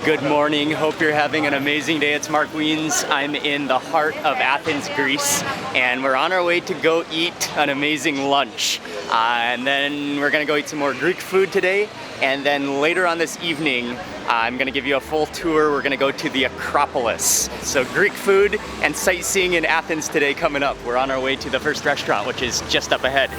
Good morning. Hope you're having an amazing day. It's Mark Wiens. I'm in the heart of Athens, Greece, and we're on our way to go eat an amazing lunch. And then we're gonna go eat some more Greek food today. And then later on this evening, I'm gonna give you a full tour. We're gonna go to the Acropolis. So Greek food and sightseeing in Athens today coming up. We're on our way to the first restaurant, which is just up ahead.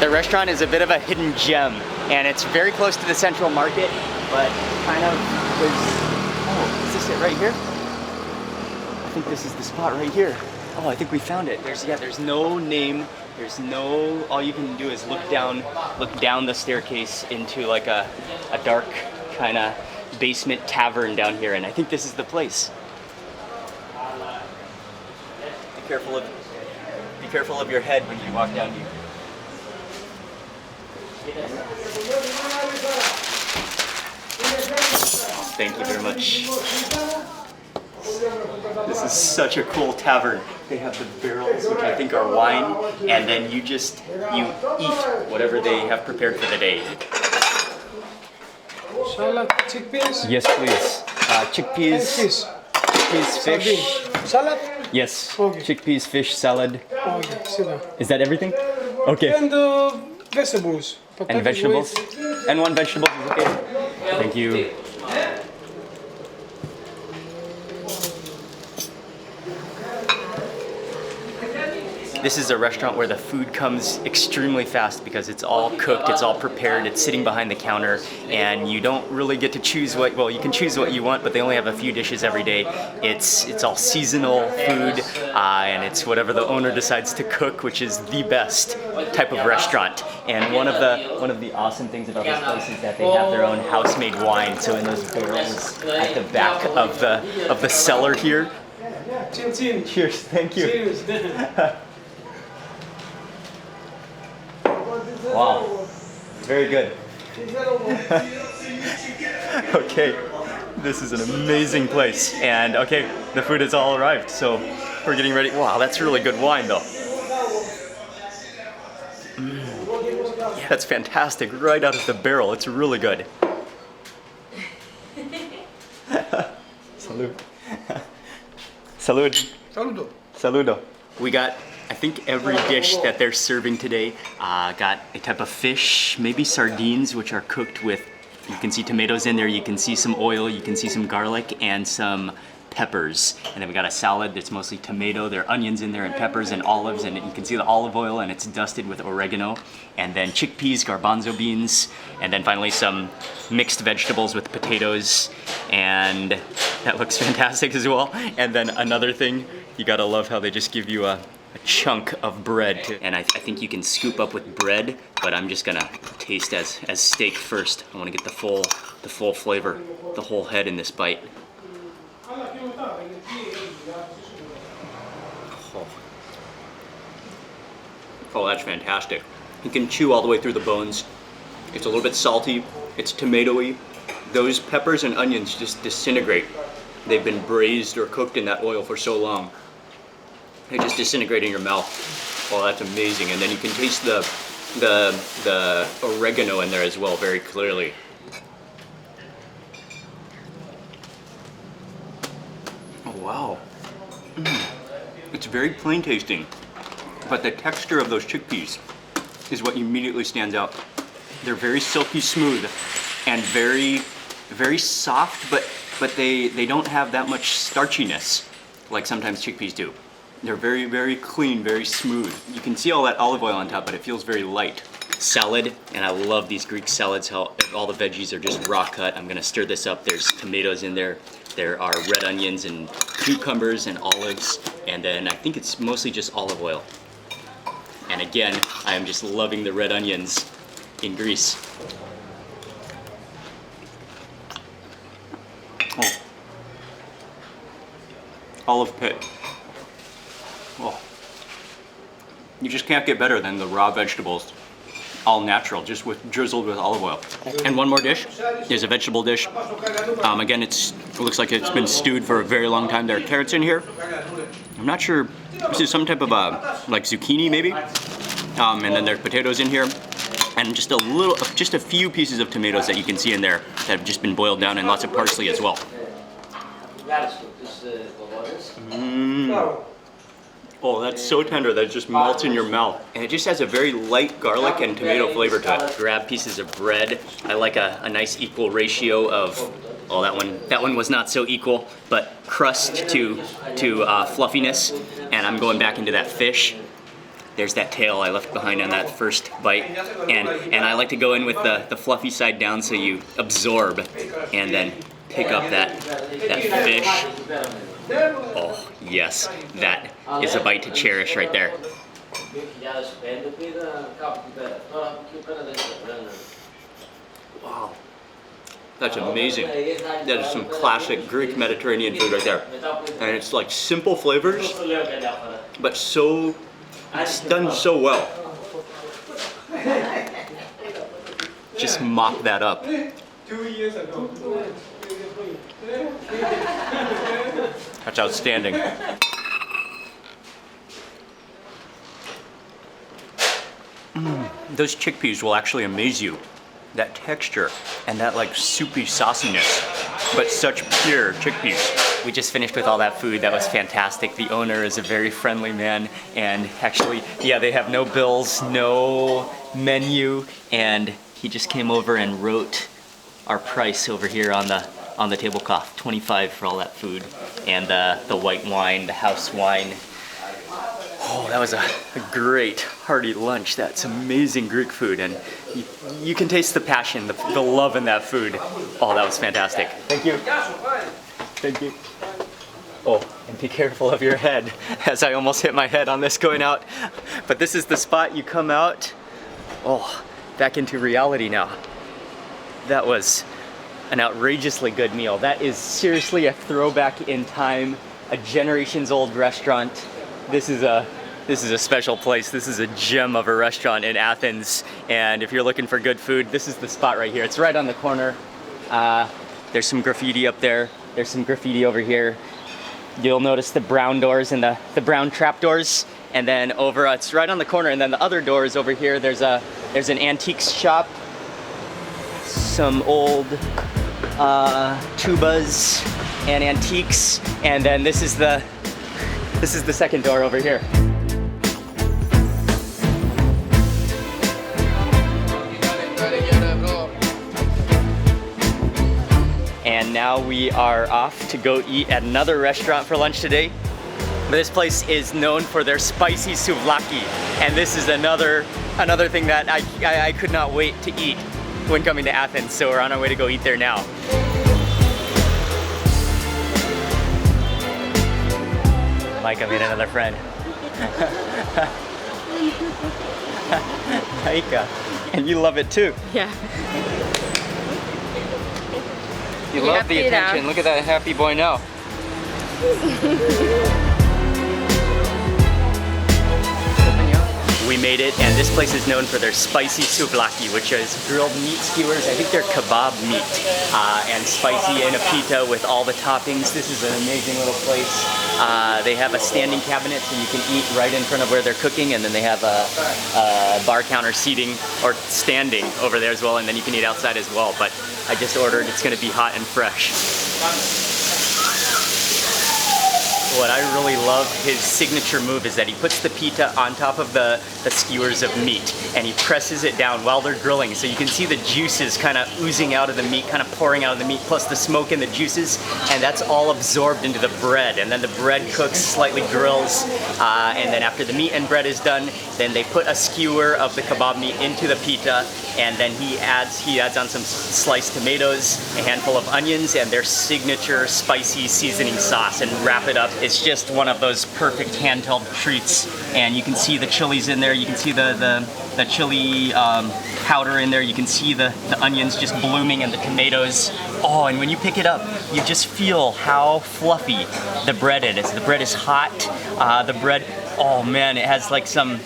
The restaurant is a bit of a hidden gem, and it's very close to the central market, but kind of is this it right here? I think this is the spot right here. Oh, I think we found it. There's no name. All you can do is look down the staircase into like a dark kind of basement tavern down here, and I think this is the place. Be careful of your head when you walk down here. Thank you very much. This is such a cool tavern. They have the barrels, which I think are wine, and then you eat whatever they have prepared for the day. Salad, chickpeas? Yes, please. Chickpeas, fish. Salad? Yes. Okay. Chickpeas, fish, salad. Okay, sit down. Is that everything? Okay. And vegetables. And vegetables? And one vegetable is okay. Thank you. This is a restaurant where the food comes extremely fast because it's all cooked, it's all prepared, it's sitting behind the counter, and you don't really get to choose you can choose what you want, but they only have a few dishes every day. It's all seasonal food, and it's whatever the owner decides to cook, which is the best type of restaurant. And one of the awesome things about this place is that they have their own house-made wine. So in those barrels at the back of the cellar here. Chin chin. Cheers, thank you. Cheers. Wow, very good. Okay, this is an amazing place, and okay, the food has all arrived, so we're getting ready. Wow, that's really good wine though. Yeah, that's fantastic, right out of the barrel. It's really good. Salud. Salud. Saludo. Saludo. We got, I think, every dish that they're serving today. Got a type of fish, maybe sardines, which are cooked with, you can see tomatoes in there, you can see some oil, you can see some garlic, and some peppers. And then we got a salad that's mostly tomato, there are onions in there, and peppers and olives, and you can see the olive oil, and it's dusted with oregano. And then chickpeas, garbanzo beans, and then finally some mixed vegetables with potatoes, and that looks fantastic as well. And then another thing, you gotta love how they just give you a chunk of bread, and I think you can scoop up with bread, but I'm just gonna taste as steak first. I want to get the full flavor, the whole head in this bite. Oh, that's fantastic. You can chew all the way through the bones. It's a little bit salty, it's tomatoey. Those peppers and onions just disintegrate. They've been braised or cooked in that oil for so long. They just disintegrate in your mouth. Oh, that's amazing. And then you can taste the oregano in there as well, very clearly. Oh, wow. It's very plain tasting, but the texture of those chickpeas is what immediately stands out. They're very silky smooth and very, very soft, but they don't have that much starchiness like sometimes chickpeas do. They're very, very clean, very smooth. You can see all that olive oil on top, but it feels very light. Salad, and I love these Greek salads, how all the veggies are just raw cut. I'm gonna stir this up. There's tomatoes in there. There are red onions and cucumbers and olives, and then I think it's mostly just olive oil. And again, I am just loving the red onions in Greece. Oh. Olive pit. Oh. You just can't get better than the raw vegetables all natural, just drizzled with olive oil. And one more dish is a vegetable dish. Again, it looks like it's been stewed for a very long time. There are carrots in here. I'm not sure, this is some type of like zucchini maybe. And then there's potatoes in here. And just a few pieces of tomatoes that you can see in there that have just been boiled down, and lots of parsley as well. Oh, that's so tender that it just melts in your mouth. And it just has a very light garlic and tomato flavor to it. Grab pieces of bread. I like a nice equal ratio of, oh, that one was not so equal, but crust to fluffiness. And I'm going back into that fish. There's that tail I left behind on that first bite. And I like to go in with the fluffy side down so you absorb and then pick up that fish. Oh, yes, that is a bite to cherish right there. Wow, that's amazing. That is some classic Greek Mediterranean food right there. And it's like simple flavors, but it's done so well. Just mop that up. 2 years ago. That's outstanding. Those chickpeas will actually amaze you. That texture and that like soupy sauciness, but such pure chickpeas. We just finished with all that food. That was fantastic. The owner is a very friendly man, and actually, yeah, they have no bills, no menu, and he just came over and wrote our price over here on the tablecloth, 25 for all that food, and the white wine, the house wine. Oh, that was a great hearty lunch. That's amazing Greek food, and you can taste the passion, the love in that food. Oh, that was fantastic. Thank you. Thank you. Oh, and be careful of your head, as I almost hit my head on this going out. But this is the spot you come out. Oh, back into reality now. That was an outrageously good meal. That is seriously a throwback in time, a generations old restaurant. This is a special place. This is a gem of a restaurant in Athens. And if you're looking for good food, this is the spot right here. It's right on the corner. There's some graffiti up there. There's some graffiti over here. You'll notice the brown doors and the brown trap doors. And then over, it's right on the corner. And then the other doors over here, there's an antiques shop. Some old tubas and antiques. And then this is the second door over here. And now we are off to go eat at another restaurant for lunch today. This place is known for their spicy souvlaki, and this is another thing that I could not wait to eat when coming to Athens, so we're on our way to go eat there now. Mike, I made another friend. Taika, and you love it too. Yeah. You love the attention. Look at that happy boy now. We made it, and this place is known for their spicy souvlaki, which is grilled meat skewers. I think they're kebab meat, and spicy in a pita with all the toppings. This is an amazing little place. They have a standing cabinet so you can eat right in front of where they're cooking, and then they have a bar counter seating or standing over there as well, and then you can eat outside as well. But I just ordered, it's gonna be hot and fresh. What I really love, his signature move, is that he puts the pita on top of the skewers of meat, and he presses it down while they're grilling, so you can see the juices kind of oozing out of the meat, kind of pouring out of the meat, plus the smoke and the juices, and that's all absorbed into the bread. And then the bread cooks, slightly grills, and then after the meat and bread is done, then they put a skewer of the kebab meat into the pita, and then he adds on some sliced tomatoes, a handful of onions, and their signature spicy seasoning sauce, and wrap it up. It's just one of those perfect handheld treats, and you can see the chilies in there. You can see the the chili powder in there. You can see the onions just blooming and the tomatoes. Oh, and when you pick it up, you just feel how fluffy the bread is. The bread is hot. The bread, oh man, it has like some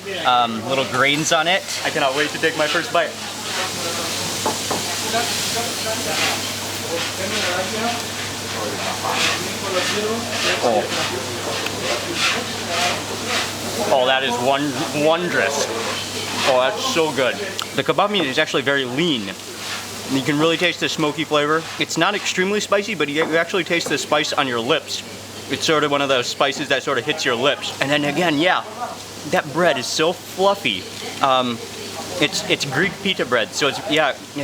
little grains on it. I cannot wait to take my first bite. Oh, that is wondrous. Oh, that's so good. The kebab meat is actually very lean. You can really taste the smoky flavor. It's not extremely spicy, but you actually taste the spice on your lips. It's sort of one of those spices that sort of hits your lips. And then again, yeah, that bread is so fluffy. It's Greek pita bread, so it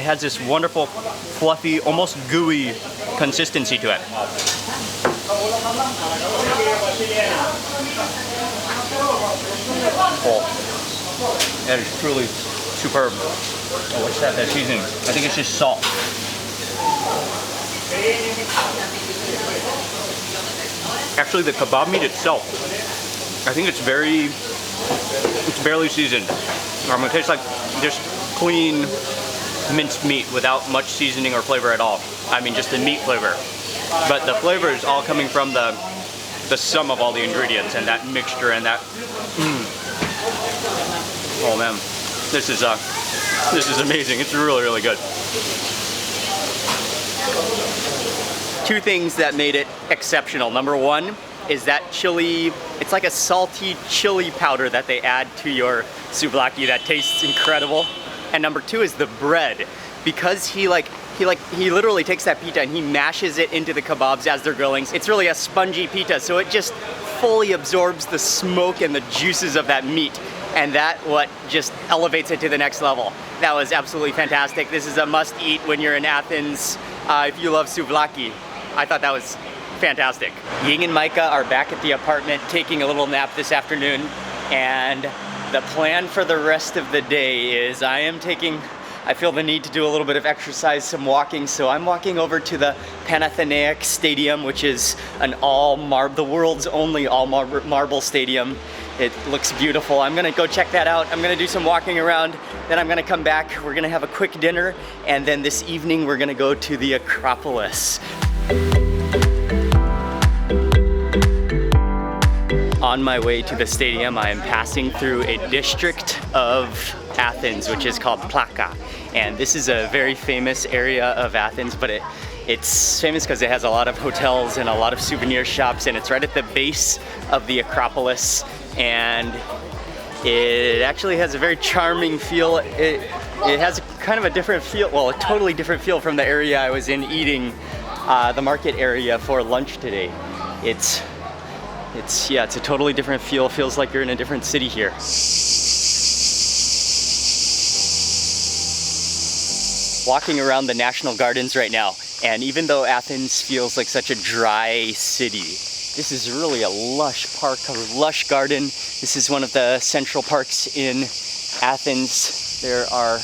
has this wonderful, fluffy, almost gooey consistency to it. Oh, that is truly superb. Oh, what's that? That seasoning? I think it's just salt. Actually, the kebab meat itself, I think it's barely seasoned. It tastes like just clean minced meat without much seasoning or flavor at all. I mean, just the meat flavor. But the flavor is all coming from the sum of all the ingredients and that mixture and that. Oh man, this is amazing. It's really, really good. Two things that made it exceptional. Number one is that chili. It's like a salty chili powder that they add to your souvlaki that tastes incredible. And number two is the bread, because he literally takes that pita and he mashes it into the kebabs as they're grilling. It's really a spongy pita, so it just fully absorbs the smoke and the juices of that meat, and that what just elevates it to the next level. That was absolutely fantastic. This is a must-eat when you're in Athens if you love souvlaki. I thought that was fantastic. Ying and Micah are back at the apartment taking a little nap this afternoon, and the plan for the rest of the day is I feel the need to do a little bit of exercise, some walking, so I'm walking over to the Panathenaic Stadium, which is the world's only all-marble stadium. It looks beautiful. I'm gonna go check that out. I'm gonna do some walking around, then I'm gonna come back. We're gonna have a quick dinner, and then this evening we're gonna go to the Acropolis. On my way to the stadium, I am passing through a district of Athens, which is called Plaka. And this is a very famous area of Athens, but it's famous because it has a lot of hotels and a lot of souvenir shops, and it's right at the base of the Acropolis. And it actually has a very charming feel. It has kind of a different feel, well, a totally different feel from the area I was in eating, the market area for lunch today. It's a totally different feel. Feels like you're in a different city here. Walking around the National Gardens right now, and even though Athens feels like such a dry city, this is really a lush park, a lush garden. This is one of the central parks in Athens. There are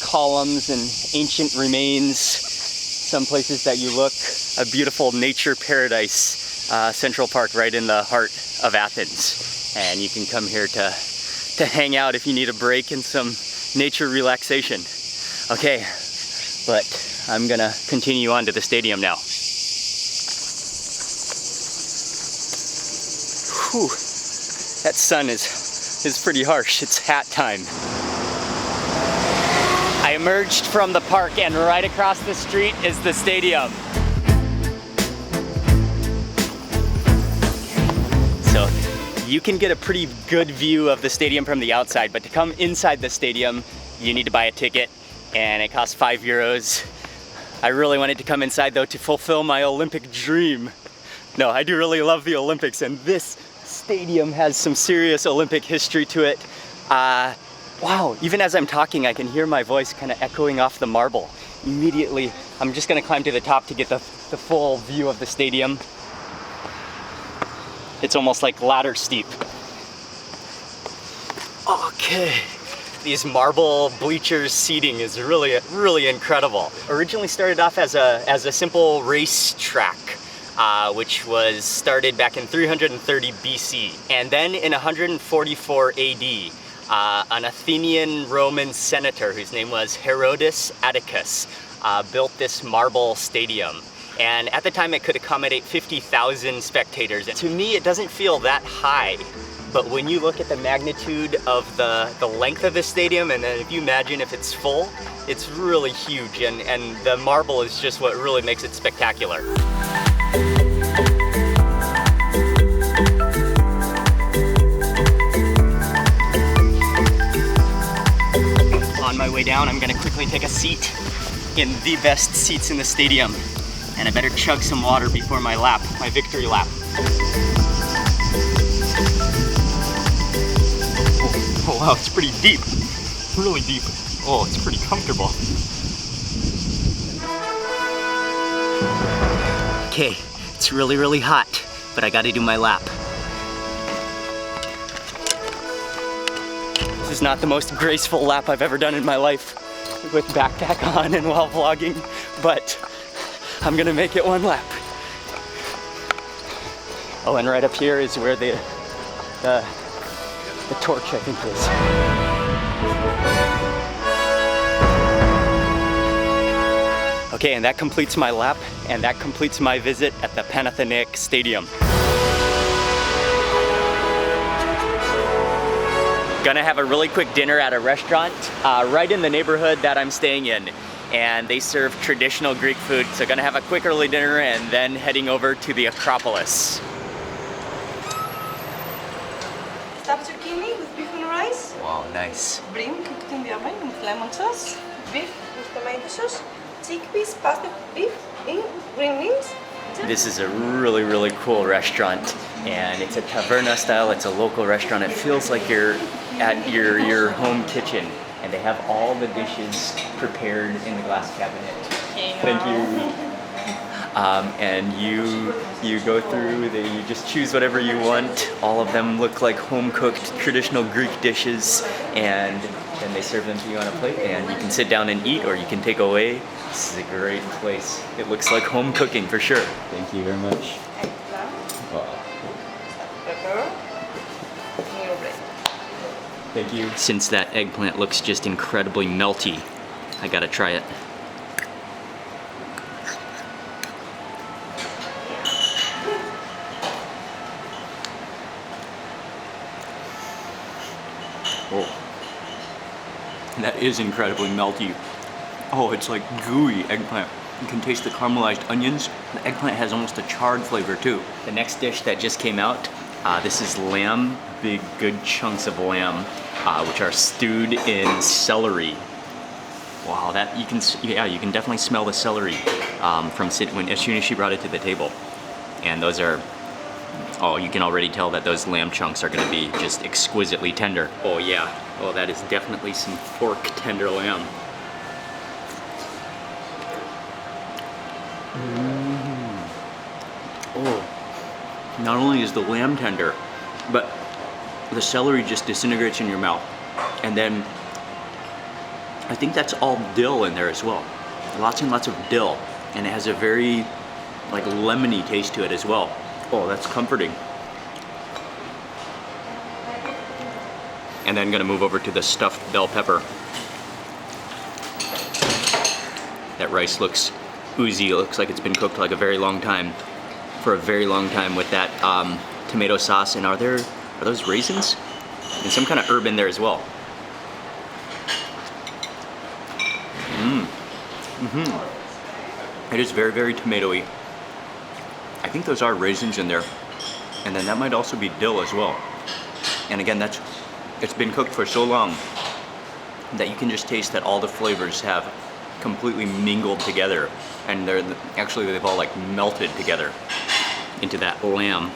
columns and ancient remains. Some places that you look, a beautiful nature paradise. Central Park right in the heart of Athens, and you can come here to hang out if you need a break and some nature relaxation. Okay, but I'm gonna continue on to the stadium now. Whew, that sun is pretty harsh. It's hat time. I emerged from the park, and right across the street is the stadium. So you can get a pretty good view of the stadium from the outside, but to come inside the stadium, you need to buy a ticket, and it costs €5. I really wanted to come inside though to fulfill my Olympic dream. No, I do really love the Olympics, and this stadium has some serious Olympic history to it. Wow, even as I'm talking, I can hear my voice kind of echoing off the marble. Immediately, I'm just gonna climb to the top to get the full view of the stadium. It's almost like ladder steep. Okay, these marble bleachers seating is really, really incredible. Originally started off as a simple race track, which was started back in 330 BC. And then in 144 AD, An Athenian Roman senator whose name was Herodes Atticus built this marble stadium. And at the time it could accommodate 50,000 spectators. And to me, it doesn't feel that high. But when you look at the magnitude of the length of the stadium, and then if you imagine if it's full, it's really huge. And the marble is just what really makes it spectacular. On my way down, I'm gonna quickly take a seat in the best seats in the stadium. And I better chug some water before my lap, my victory lap. Oh wow, it's pretty deep, really deep. Oh, it's pretty comfortable. Okay, it's really, really hot, but I gotta do my lap. This is not the most graceful lap I've ever done in my life with backpack on and while vlogging, but I'm gonna make it one lap. Oh, and right up here is where the torch, I think, is. Okay, and that completes my lap, and that completes my visit at the Panathenaic Stadium. Gonna have a really quick dinner at a restaurant right in the neighborhood that I'm staying in. And they serve traditional Greek food, so gonna have a quick early dinner and then heading over to the Acropolis. Stuffed zucchini with beef and rice. Wow, nice. Bream cooked in the oven with lemon sauce. Beef with tomato sauce. Chickpeas, pasta beef in green beans. This is a really, really cool restaurant, and it's a taverna style. It's a local restaurant. It feels like you're at your home kitchen, and they have all the dishes prepared in the glass cabinet. Thank you. And you go through, you just choose whatever you want. All of them look like home-cooked traditional Greek dishes, and then they serve them to you on a plate, and you can sit down and eat, or you can take away. This is a great place. It looks like home cooking for sure. Thank you very much. Wow. Pepper. New bread. Thank you. Since that eggplant looks just incredibly melty, I gotta try it. Oh, that is incredibly melty. Oh, it's like gooey eggplant. You can taste the caramelized onions. The eggplant has almost a charred flavor too. The next dish that just came out, this is lamb, big good chunks of lamb, which are stewed in celery. Wow, that you can definitely smell the celery as soon as she brought it to the table. And those are, oh, you can already tell that those lamb chunks are gonna be just exquisitely tender. Oh yeah, oh that is definitely some pork tender lamb. Oh, not only is the lamb tender, but the celery just disintegrates in your mouth. And then I think that's all dill in there as well. Lots and lots of dill. And it has a very like lemony taste to it as well. Oh, that's comforting. And then gonna move over to the stuffed bell pepper. That rice looks oozy. It looks like it's been cooked like a very long time, for a very long time with that tomato sauce. And are those raisins? And some kind of herb in there as well. It is very, very tomatoey. I think those are raisins in there. And then that might also be dill as well. And again, it's been cooked for so long that you can just taste that all the flavors have completely mingled together, and they've all like melted together into that lamb.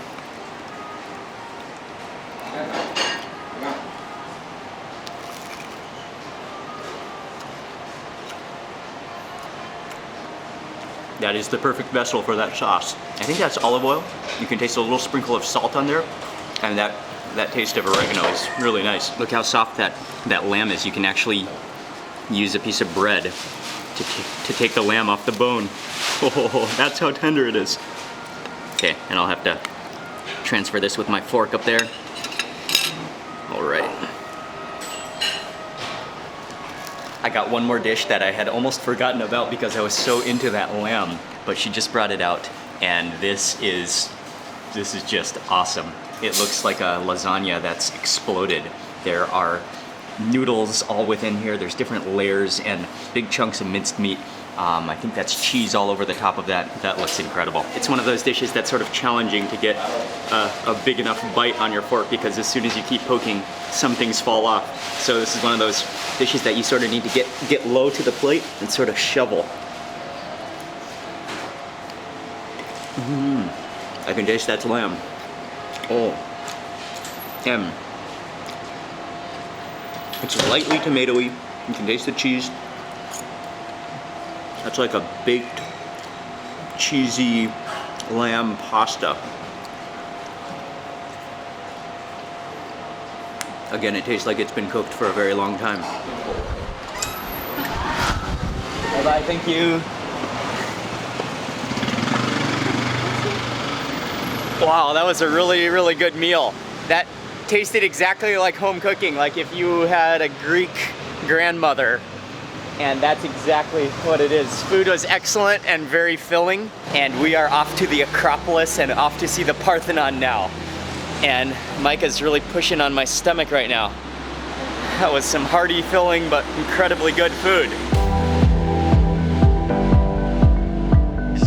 That is the perfect vessel for that sauce. I think that's olive oil. You can taste a little sprinkle of salt on there, and that taste of oregano is really nice. Look how soft that lamb is. You can actually use a piece of bread to take the lamb off the bone. Oh, that's how tender it is. Okay, and I'll have to transfer this with my fork up there. All right. I got one more dish that I had almost forgotten about because I was so into that lamb, but she just brought it out, and this is just awesome. It looks like a lasagna that's exploded. There are noodles all within here. There's different layers and big chunks of minced meat. I think that's cheese all over the top of that. That looks incredible. It's one of those dishes that's sort of challenging to get a big enough bite on your fork, because as soon as you keep poking, some things fall off. So this is one of those dishes that you sort of need to get low to the plate and sort of shovel. I can taste that lamb. Oh. It's lightly tomatoey. You can taste the cheese. That's like a baked, cheesy lamb pasta. Again, it tastes like it's been cooked for a very long time. Bye-bye, thank you. Wow, that was a really, really good meal. That tasted exactly like home cooking, like if you had a Greek grandmother. And that's exactly what it is. Food was excellent and very filling. And we are off to the Acropolis and off to see the Parthenon now. And Micah's really pushing on my stomach right now. That was some hearty, filling, but incredibly good food.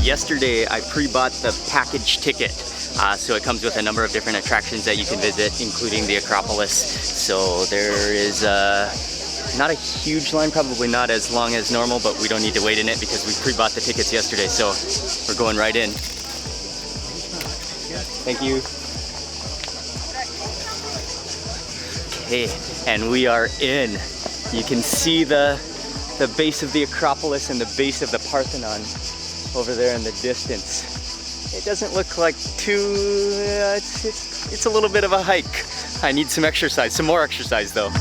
Yesterday, I pre-bought the package ticket. So it comes with a number of different attractions that you can visit, including the Acropolis. So there is not a huge line, probably not as long as normal, but we don't need to wait in it because we pre-bought the tickets yesterday, so we're going right in. Thank you. Okay, and we are in. You can see the base of the Acropolis and the base of the Parthenon over there in the distance. It doesn't look like too, it's a little bit of a hike. I need some exercise, some more exercise though.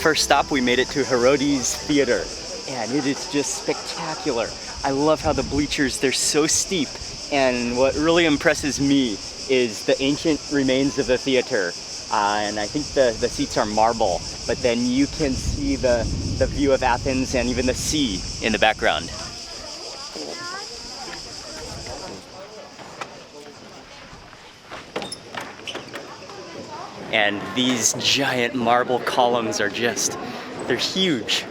First stop, we made it to Herodes Theater, and it is just spectacular. I love how the bleachers, they're so steep, and what really impresses me is the ancient remains of the theater. And I think the seats are marble, but then you can see the view of Athens and even the sea in the background. And these giant marble columns are just, they're huge.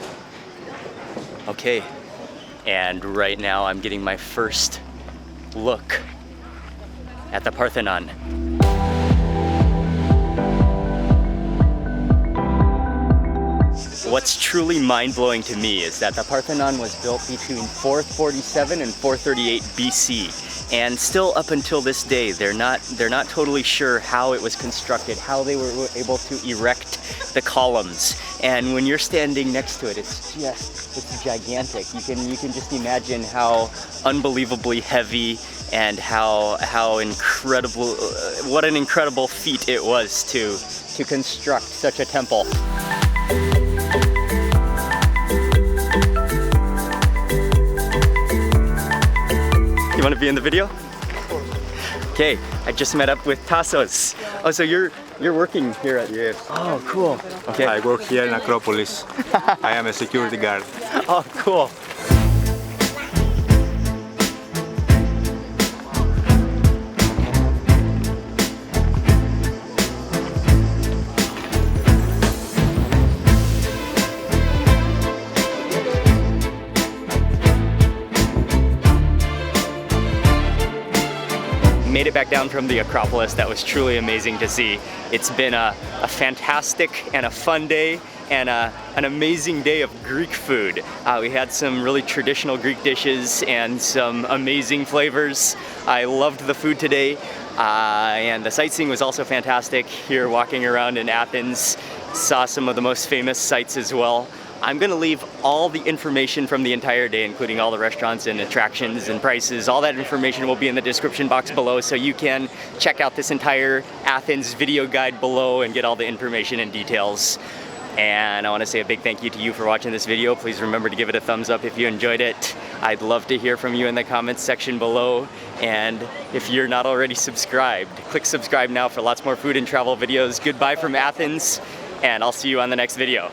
Okay, and right now I'm getting my first look at the Parthenon. What's truly mind-blowing to me is that the Parthenon was built between 447 and 438 BC. And still up until this day, they're not totally sure how it was constructed, how they were able to erect the columns. And when you're standing next to it, it's gigantic. You can just imagine how unbelievably heavy and how incredible, what an incredible feat it was to construct such a temple. You want to be in the video? Okay, I just met up with Tassos. Oh, so you're working here at... Yes. Oh, cool. Okay. I work here in Acropolis. I am a security guard. Oh, cool. Made it back down from the Acropolis. That was truly amazing to see. It's been a fantastic and a fun day and an amazing day of Greek food. We had some really traditional Greek dishes and some amazing flavors. I loved the food today, and the sightseeing was also fantastic. Here walking around in Athens, saw some of the most famous sites as well. I'm gonna leave all the information from the entire day, including all the restaurants and attractions and prices. All that information will be in the description box below, so you can check out this entire Athens video guide below and get all the information and details. And I want to say a big thank you to you for watching this video. Please remember to give it a thumbs up if you enjoyed it. I'd love to hear from you in the comments section below. And if you're not already subscribed, click subscribe now for lots more food and travel videos. Goodbye from Athens, and I'll see you on the next video.